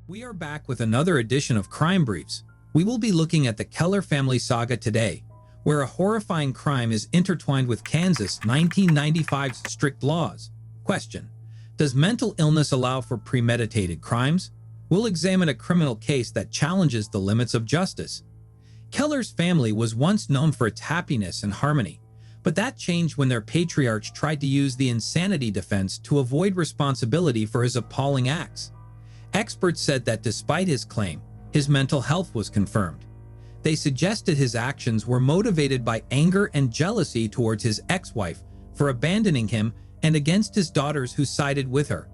We are back with another edition of Crime Briefs. We will be looking at the Kahler family saga today, where a horrifying crime is intertwined with Kansas 1995's strict laws. Question: does mental illness allow for premeditated crimes? We'll examine a criminal case that challenges the limits of justice. Kahler's family was once known for its happiness and harmony, but that changed when their patriarch tried to use the insanity defense to avoid responsibility for his appalling acts. Experts said that despite his claim, his mental health was confirmed. They suggested his actions were motivated by anger and jealousy towards his ex-wife for abandoning him and against his daughters who sided with her.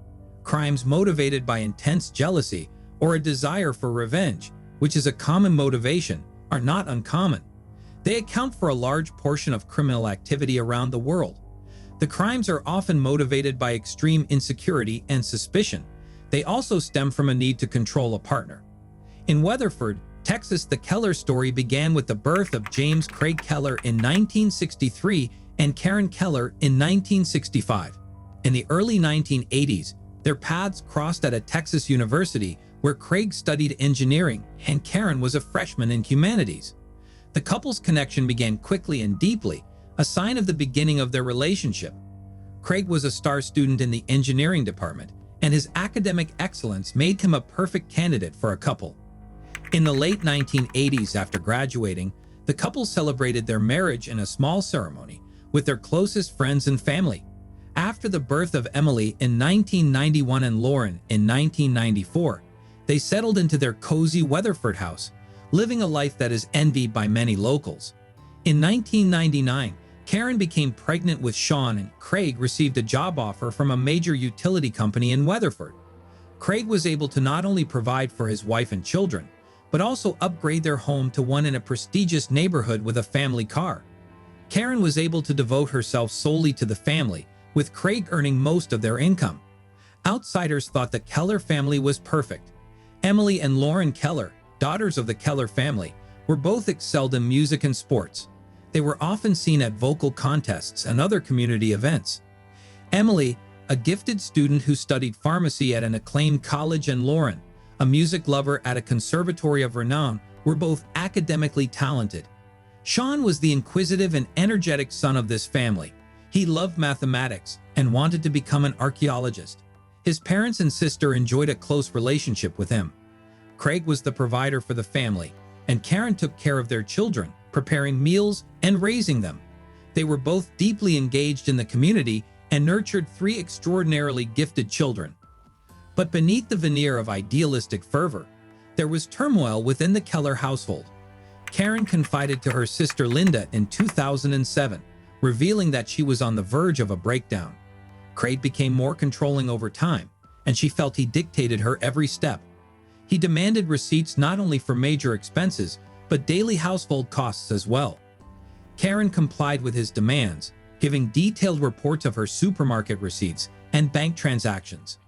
Crimes motivated by intense jealousy or a desire for revenge, which is a common motivation, are not uncommon. They account for a large portion of criminal activity around the world. The crimes are often motivated by extreme insecurity and suspicion. They also stem from a need to control a partner. In Weatherford, Texas, the Kahler story began with the birth of James Craig Kahler in 1963 and Karen Kahler in 1965. In the early 1980s, their paths crossed at a Texas university where Craig studied engineering and Karen was a freshman in humanities. The couple's connection began quickly and deeply, a sign of the beginning of their relationship. Craig was a star student in the engineering department, and his academic excellence made him a perfect candidate for a couple. In the late 1980s, after graduating, the couple celebrated their marriage in a small ceremony with their closest friends and family. After the birth of Emily in 1991 and Lauren in 1994, they settled into their cozy Weatherford house, living a life that is envied by many locals. In 1999, Karen became pregnant with Sean and Craig received a job offer from a major utility company in Weatherford. Craig was able to not only provide for his wife and children, but also upgrade their home to one in a prestigious neighborhood with a family car. Karen was able to devote herself solely to the family, with Craig earning most of their income. Outsiders thought the Kahler family was perfect. Emily and Lauren Kahler, daughters of the Kahler family, were both excelled in music and sports. They were often seen at vocal contests and other community events. Emily, a gifted student who studied pharmacy at an acclaimed college, and Lauren, a music lover at a conservatory of renown, were both academically talented. Sean was the inquisitive and energetic son of this family. He loved mathematics and wanted to become an archaeologist. His parents and sister enjoyed a close relationship with him. Craig was the provider for the family, and Karen took care of their children, preparing meals and raising them. They were both deeply engaged in the community and nurtured three extraordinarily gifted children. But beneath the veneer of idealistic fervor, there was turmoil within the Kahler household. Karen confided to her sister Linda in 2007, revealing that she was on the verge of a breakdown. Craig became more controlling over time, and she felt he dictated her every step. He demanded receipts not only for major expenses, but daily household costs as well. Karen complied with his demands, giving detailed reports of her supermarket receipts and bank transactions.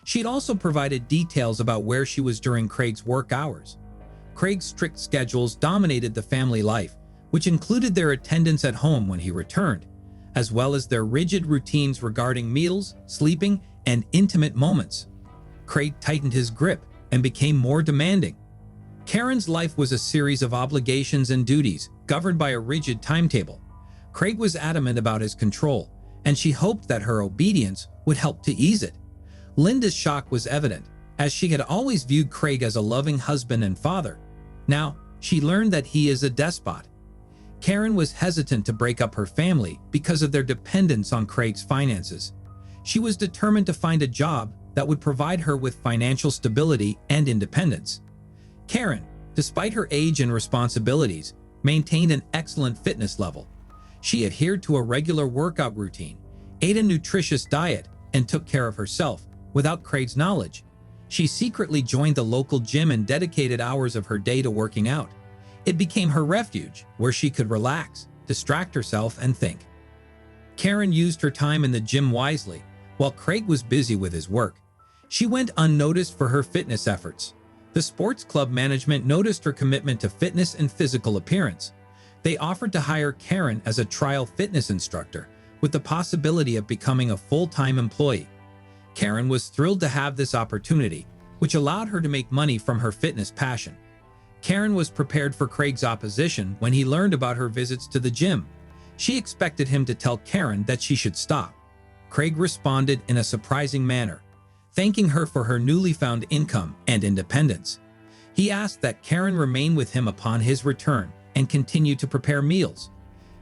She had also provided details about where she was during Craig's work hours. Craig's strict schedules dominated the family life, which included their attendance at home when he returned, as well as their rigid routines regarding meals, sleeping, and intimate moments. Craig tightened his grip and became more demanding. Karen's life was a series of obligations and duties, governed by a rigid timetable. Craig was adamant about his control, and she hoped that her obedience would help to ease it. Linda's shock was evident, as she had always viewed Craig as a loving husband and father. Now, she learned that he is a despot. Karen was hesitant to break up her family because of their dependence on Craig's finances. She was determined to find a job that would provide her with financial stability and independence. Karen, despite her age and responsibilities, maintained an excellent fitness level. She adhered to a regular workout routine, ate a nutritious diet, and took care of herself without Craig's knowledge. She secretly joined the local gym and dedicated hours of her day to working out. It became her refuge, where she could relax, distract herself, and think. Karen used her time in the gym wisely, while Craig was busy with his work. She went unnoticed for her fitness efforts. The sports club management noticed her commitment to fitness and physical appearance. They offered to hire Karen as a trial fitness instructor, with the possibility of becoming a full-time employee. Karen was thrilled to have this opportunity, which allowed her to make money from her fitness passion. Karen was prepared for Craig's opposition when he learned about her visits to the gym. She expected him to tell Karen that she should stop. Craig responded in a surprising manner, thanking her for her newly found income and independence. He asked that Karen remain with him upon his return and continue to prepare meals.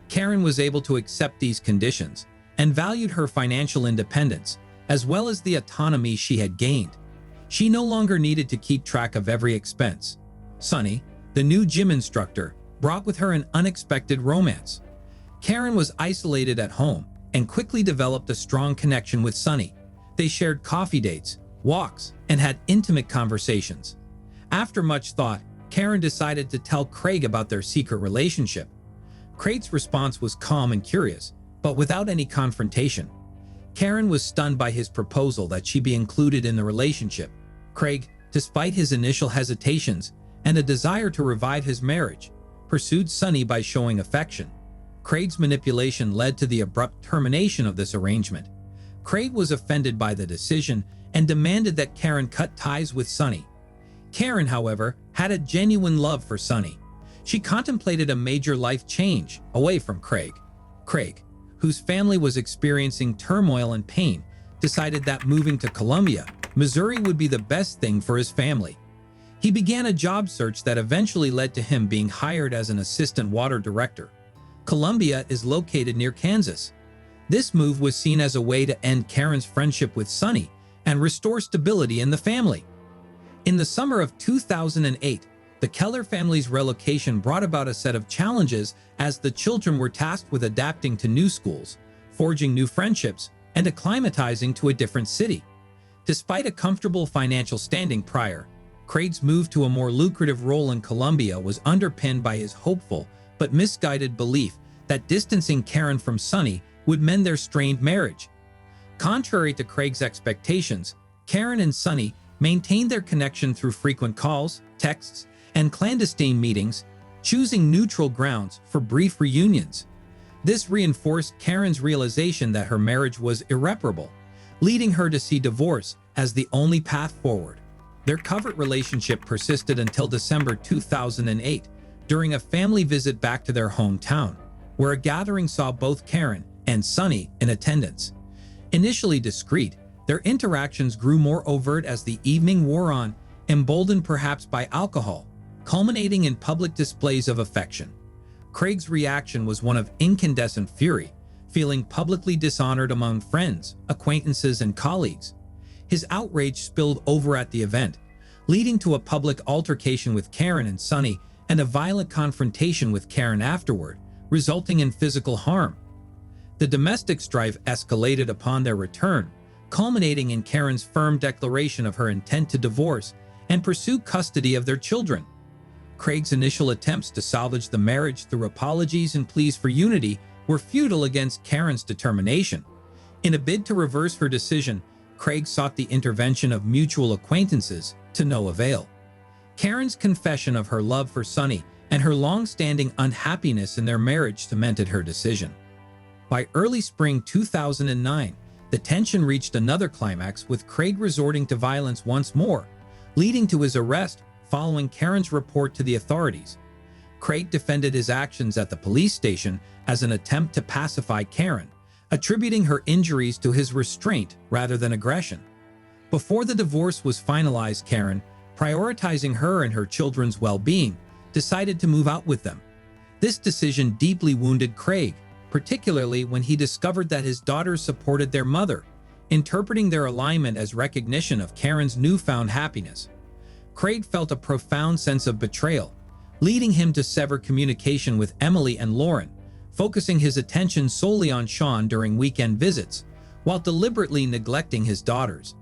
Karen was able to accept these conditions and valued her financial independence, as well as the autonomy she had gained. She no longer needed to keep track of every expense. Sonny, the new gym instructor, brought with her an unexpected romance. Karen was isolated at home and quickly developed a strong connection with Sonny. They shared coffee dates, walks, and had intimate conversations. After much thought, Karen decided to tell Craig about their secret relationship. Craig's response was calm and curious, but without any confrontation. Karen was stunned by his proposal that she be included in the relationship. Craig, despite his initial hesitations and a desire to revive his marriage, pursued Sonny by showing affection. Craig's manipulation led to the abrupt termination of this arrangement. Craig was offended by the decision and demanded that Karen cut ties with Sonny. Karen, however, had a genuine love for Sonny. She contemplated a major life change away from Craig. Craig, whose family was experiencing turmoil and pain, decided that moving to Columbia, Missouri would be the best thing for his family. He began a job search that eventually led to him being hired as an assistant water director. Columbia is located near Kansas. This move was seen as a way to end Karen's friendship with Sonny and restore stability in the family. In the summer of 2008, the Kahler family's relocation brought about a set of challenges as the children were tasked with adapting to new schools, forging new friendships, and acclimatizing to a different city. Despite a comfortable financial standing prior, Craig's move to a more lucrative role in Columbia was underpinned by his hopeful but misguided belief that distancing Karen from Sonny would mend their strained marriage. Contrary to Craig's expectations, Karen and Sonny maintained their connection through frequent calls, texts, and clandestine meetings, choosing neutral grounds for brief reunions. This reinforced Karen's realization that her marriage was irreparable, leading her to see divorce as the only path forward. Their covert relationship persisted until December 2008, during a family visit back to their hometown, where a gathering saw both Karen and Sonny in attendance. Initially discreet, their interactions grew more overt as the evening wore on, emboldened perhaps by alcohol, culminating in public displays of affection. Craig's reaction was one of incandescent fury, feeling publicly dishonored among friends, acquaintances, and colleagues. His outrage spilled over at the event, leading to a public altercation with Karen and Sonny and a violent confrontation with Karen afterward, resulting in physical harm. The domestic strife escalated upon their return, culminating in Karen's firm declaration of her intent to divorce and pursue custody of their children. Craig's initial attempts to salvage the marriage through apologies and pleas for unity were futile against Karen's determination. In a bid to reverse her decision, Craig sought the intervention of mutual acquaintances, to no avail. Karen's confession of her love for Sonny and her long-standing unhappiness in their marriage cemented her decision. By early spring 2009, the tension reached another climax, with Craig resorting to violence once more, leading to his arrest following Karen's report to the authorities. Craig defended his actions at the police station as an attempt to pacify Karen, attributing her injuries to his restraint rather than aggression. Before the divorce was finalized, Karen, prioritizing her and her children's well-being, decided to move out with them. This decision deeply wounded Craig, particularly when he discovered that his daughters supported their mother, interpreting their alignment as recognition of Karen's newfound happiness. Craig felt a profound sense of betrayal, leading him to sever communication with Emily and Lauren, focusing his attention solely on Sean during weekend visits, while deliberately neglecting his daughters.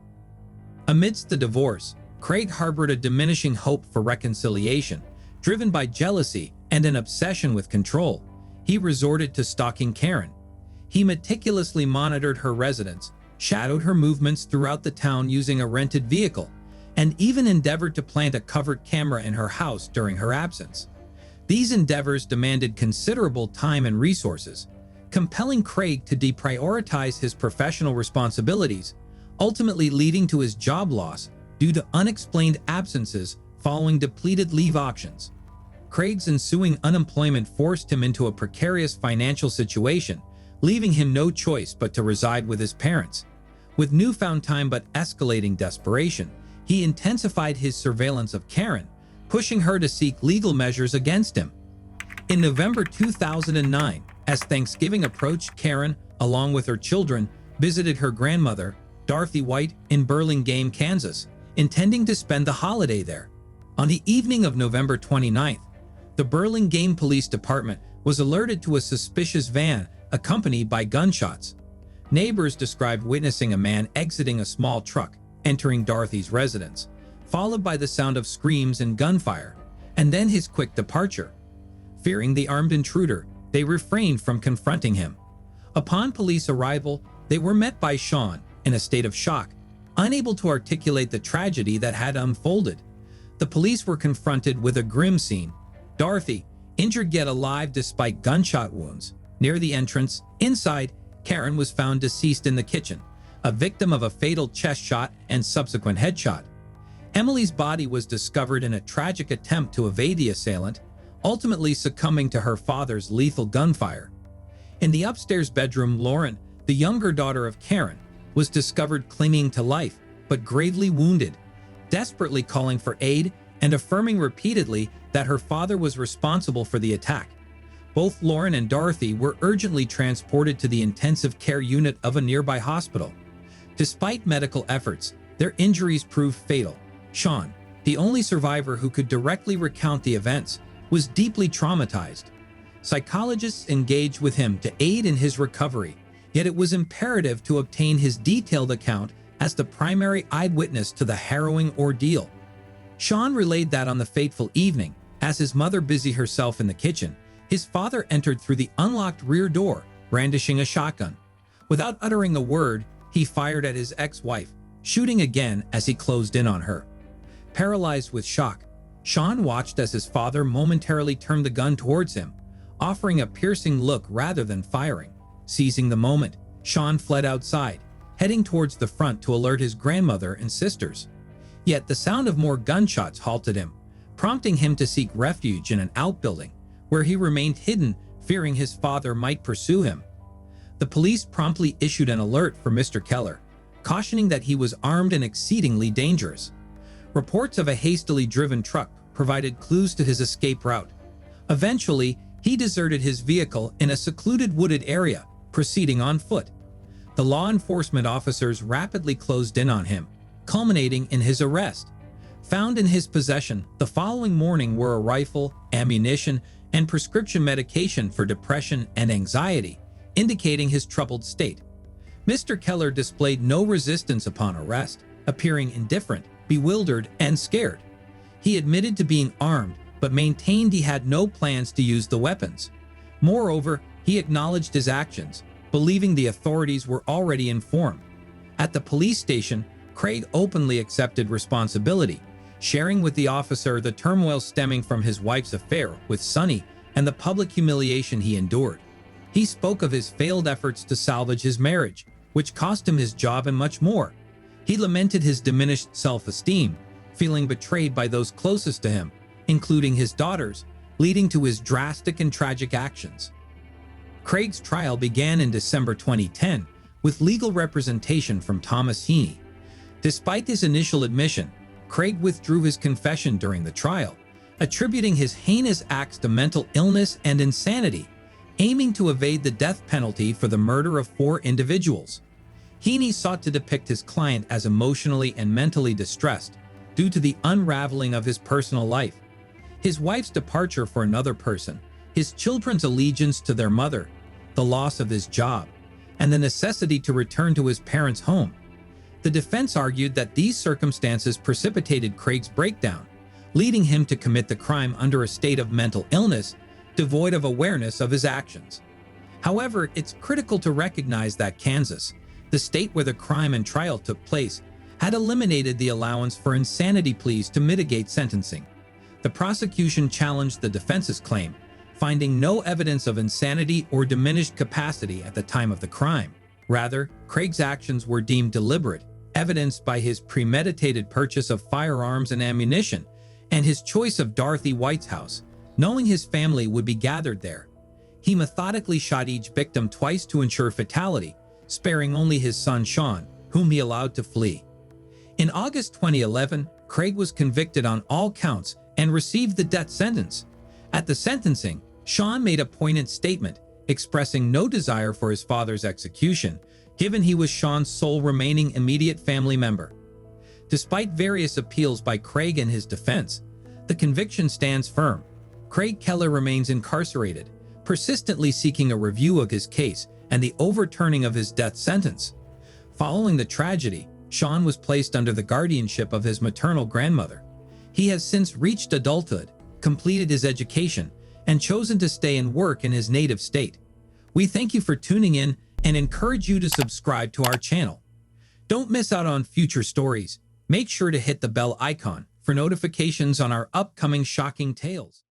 Amidst the divorce, Craig harbored a diminishing hope for reconciliation. Driven by jealousy and an obsession with control, he resorted to stalking Karen. He meticulously monitored her residence, shadowed her movements throughout the town using a rented vehicle, and even endeavored to plant a covert camera in her house during her absence. These endeavors demanded considerable time and resources, compelling Craig to deprioritize his professional responsibilities, ultimately leading to his job loss due to unexplained absences following depleted leave options. Craig's ensuing unemployment forced him into a precarious financial situation, leaving him no choice but to reside with his parents. With newfound time but escalating desperation, he intensified his surveillance of Karen, pushing her to seek legal measures against him. In November 2009, as Thanksgiving approached, Karen, along with her children, visited her grandmother, Dorothy White, in Burlingame, Kansas, intending to spend the holiday there. On the evening of November 29th, the Burlingame Police Department was alerted to a suspicious van accompanied by gunshots. Neighbors described witnessing a man exiting a small truck, entering Dorothy's residence, followed by the sound of screams and gunfire, and then his quick departure. Fearing the armed intruder, they refrained from confronting him. Upon police arrival, they were met by Sean in a state of shock, unable to articulate the tragedy that had unfolded. The police were confronted with a grim scene. Dorothy, injured yet alive despite gunshot wounds, near the entrance. Inside, Karen was found deceased in the kitchen, a victim of a fatal chest shot and subsequent headshot. Emily's body was discovered in a tragic attempt to evade the assailant, ultimately succumbing to her father's lethal gunfire. In the upstairs bedroom, Lauren, the younger daughter of Karen, was discovered clinging to life, but gravely wounded, desperately calling for aid and affirming repeatedly that her father was responsible for the attack. Both Lauren and Dorothy were urgently transported to the intensive care unit of a nearby hospital. Despite medical efforts, their injuries proved fatal. Sean, the only survivor who could directly recount the events, was deeply traumatized. Psychologists engaged with him to aid in his recovery, yet it was imperative to obtain his detailed account as the primary eyewitness to the harrowing ordeal. Sean relayed that on the fateful evening, as his mother busied herself in the kitchen, his father entered through the unlocked rear door, brandishing a shotgun. Without uttering a word, he fired at his ex-wife, shooting again as he closed in on her. Paralyzed with shock, Sean watched as his father momentarily turned the gun towards him, offering a piercing look rather than firing. Seizing the moment, Sean fled outside, heading towards the front to alert his grandmother and sisters. Yet the sound of more gunshots halted him, prompting him to seek refuge in an outbuilding, where he remained hidden, fearing his father might pursue him. The police promptly issued an alert for Mr. Keller, cautioning that he was armed and exceedingly dangerous. Reports of a hastily driven truck provided clues to his escape route. Eventually, he deserted his vehicle in a secluded wooded area, proceeding on foot. The law enforcement officers rapidly closed in on him, culminating in his arrest. Found in his possession the following morning were a rifle, ammunition, and prescription medication for depression and anxiety, indicating his troubled state. Mr. Keller displayed no resistance upon arrest, appearing indifferent, bewildered, and scared. He admitted to being armed, but maintained he had no plans to use the weapons. Moreover, he acknowledged his actions, believing the authorities were already informed. At the police station, Craig openly accepted responsibility, sharing with the officer the turmoil stemming from his wife's affair with Sonny and the public humiliation he endured. He spoke of his failed efforts to salvage his marriage, which cost him his job and much more. He lamented his diminished self-esteem, feeling betrayed by those closest to him, including his daughters, leading to his drastic and tragic actions. Craig's trial began in December 2010 with legal representation from Thomas Heaney. Despite his initial admission, Craig withdrew his confession during the trial, attributing his heinous acts to mental illness and insanity, aiming to evade the death penalty for the murder of 4 individuals. Heaney sought to depict his client as emotionally and mentally distressed due to the unraveling of his personal life, his wife's departure for another person, his children's allegiance to their mother, the loss of his job, and the necessity to return to his parents' home. The defense argued that these circumstances precipitated Craig's breakdown, leading him to commit the crime under a state of mental illness, devoid of awareness of his actions. However, it's critical to recognize that Kansas, the state where the crime and trial took place, had eliminated the allowance for insanity pleas to mitigate sentencing. The prosecution challenged the defense's claim, finding no evidence of insanity or diminished capacity at the time of the crime. Rather, Craig's actions were deemed deliberate, evidenced by his premeditated purchase of firearms and ammunition, and his choice of Dorothy White's house, knowing his family would be gathered there. He methodically shot each victim twice to ensure fatality, sparing only his son Sean, whom he allowed to flee. In August 2011, Craig was convicted on all counts and received the death sentence. At the sentencing, Sean made a poignant statement, expressing no desire for his father's execution, given he was Sean's sole remaining immediate family member. Despite various appeals by Craig and his defense, the conviction stands firm. Craig Kahler remains incarcerated, persistently seeking a review of his case and the overturning of his death sentence. Following the tragedy, Sean was placed under the guardianship of his maternal grandmother. He has since reached adulthood, completed his education, and chosen to stay and work in his native state. We thank you for tuning in and encourage you to subscribe to our channel. Don't miss out on future stories. Make sure to hit the bell icon for notifications on our upcoming shocking tales.